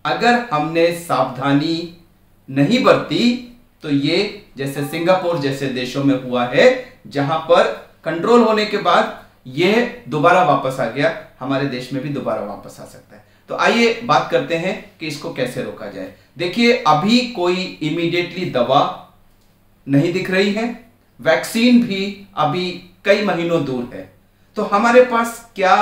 अगर हमने सावधानी नहीं बरती तो ये जैसे सिंगापुर जैसे देशों में हुआ है, जहां पर कंट्रोल होने के बाद यह दोबारा वापस आ गया, हमारे देश में भी दोबारा वापस आ सकता है। तो आइए बात करते हैं कि इसको कैसे रोका जाए। देखिए, अभी कोई इमीडिएटली दवा नहीं दिख रही है, वैक्सीन भी अभी कई महीनों दूर है। तो हमारे पास क्या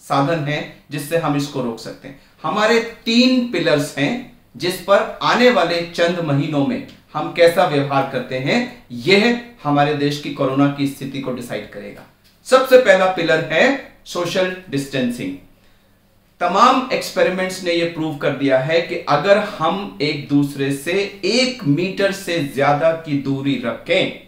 साधन है जिससे हम इसको रोक सकते हैं? हमारे 3 पिलर्स हैं जिस पर आने वाले चंद महीनों में हम कैसा व्यवहार करते हैं, यह हमारे देश की कोरोना की स्थिति को डिसाइड करेगा। सबसे पहला पिलर है सोशल डिस्टेंसिंग। तमाम एक्सपेरिमेंट्स ने यह प्रूव कर दिया है कि अगर हम एक दूसरे से 1 मीटर से ज्यादा की दूरी रखें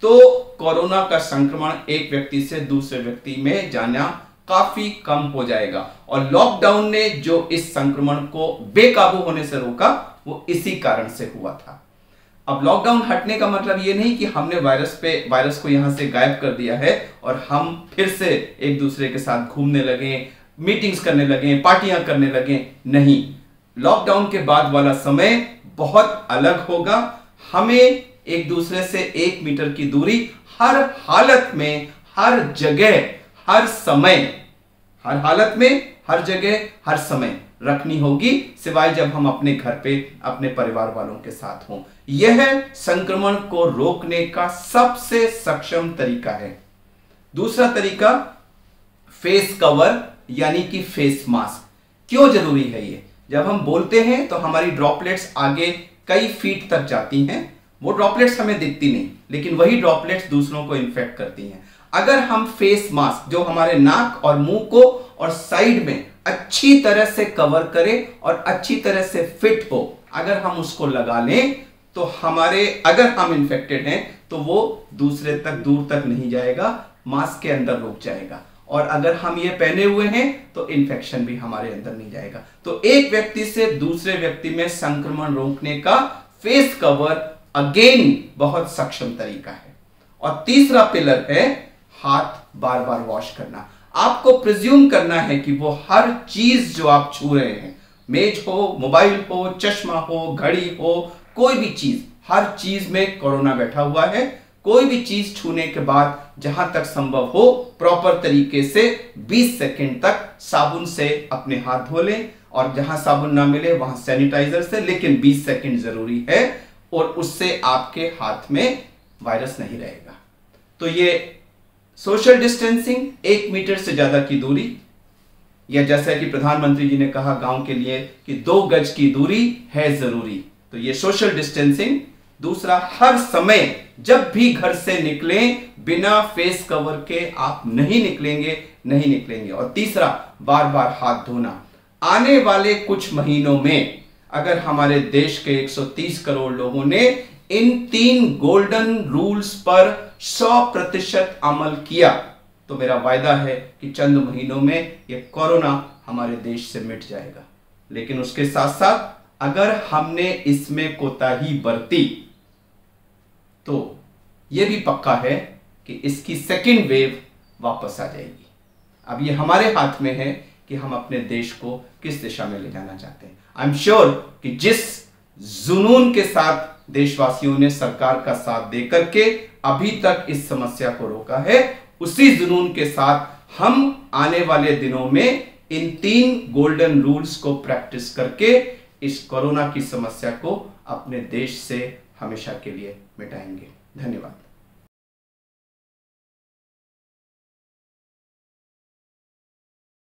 तो कोरोना का संक्रमण एक व्यक्ति से दूसरे व्यक्ति में जाना काफी कम हो जाएगा। और लॉकडाउन ने जो इस संक्रमण को बेकाबू होने से रोका, वो इसी कारण से हुआ था। अब लॉकडाउन हटने का मतलब ये नहीं कि हमने वायरस को यहां से गायब कर दिया है और हम फिर से एक दूसरे के साथ घूमने लगे, मीटिंग्स करने लगे, पार्टियां करने लगे। नहीं, लॉकडाउन के बाद वाला समय बहुत अलग होगा। हमें एक दूसरे से 1 मीटर की दूरी हर हालत में, हर जगह, हर समय, हर हालत में, हर जगह, हर समय रखनी होगी, सिवाय जब हम अपने घर पे अपने परिवार वालों के साथ हों। यह संक्रमण को रोकने का सबसे सक्षम तरीका है। दूसरा तरीका फेस कवर यानी कि फेस मास्क। क्यों जरूरी है ये? जब हम बोलते हैं तो हमारी ड्रॉपलेट्स आगे कई फीट तक जाती हैं। वो ड्रॉपलेट्स हमें दिखती नहीं, लेकिन वही ड्रॉपलेट्स दूसरों को इन्फेक्ट करती हैं। अगर हम फेस मास्क जो हमारे नाक और मुंह को और साइड में अच्छी तरह से कवर करें और अच्छी तरह से फिट हो, अगर हम उसको लगा लें तो अगर हम इन्फेक्टेड हैं तो वो दूसरे तक, दूर तक नहीं जाएगा, मास्क के अंदर रुक जाएगा। और अगर हम ये पहने हुए हैं तो इन्फेक्शन भी हमारे अंदर नहीं जाएगा। तो एक व्यक्ति से दूसरे व्यक्ति में संक्रमण रोकने का फेस कवर अगेन बहुत सक्षम तरीका है। और तीसरा पिलर है हाथ बार बार वॉश करना। आपको प्रिज्यूम करना है कि वो हर चीज जो आप छू रहे हैं, मेज हो, मोबाइल हो, चश्मा हो, घड़ी हो, कोई भी चीज, हर चीज में कोरोना बैठा हुआ है। कोई भी चीज छूने के बाद जहां तक संभव हो प्रॉपर तरीके से 20 सेकंड तक साबुन से अपने हाथ धो लें, और जहां साबुन ना मिले वहां सैनिटाइजर से, लेकिन 20 सेकंड जरूरी है, और उससे आपके हाथ में वायरस नहीं रहेगा। तो ये सोशल डिस्टेंसिंग, 1 मीटर से ज्यादा की दूरी, या जैसा कि प्रधानमंत्री जी ने कहा गांव के लिए कि 2 गज की दूरी है जरूरी, तो ये सोशल डिस्टेंसिंग। दूसरा, हर समय जब भी घर से निकलें बिना फेस कवर के आप नहीं निकलेंगे। और तीसरा, बार बार हाथ धोना। आने वाले कुछ महीनों में अगर हमारे देश के 130 करोड़ लोगों ने इन 3 गोल्डन रूल्स पर 100% अमल किया तो मेरा वायदा है कि चंद महीनों में यह कोरोना हमारे देश से मिट जाएगा। लेकिन उसके साथ साथ अगर हमने इसमें कोताही बरती तो यह भी पक्का है कि इसकी सेकेंड वेव वापस आ जाएगी। अब यह हमारे हाथ में है कि हम अपने देश को किस दिशा में ले जाना चाहते हैं। आई एम श्योर कि जिस जुनून के साथ देशवासियों ने सरकार का साथ देकर के अभी तक इस समस्या को रोका है, उसी जुनून के साथ हम आने वाले दिनों में इन 3 गोल्डन रूल्स को प्रैक्टिस करके इस कोरोना की समस्या को अपने देश से हमेशा के लिए मिटाएंगे। धन्यवाद।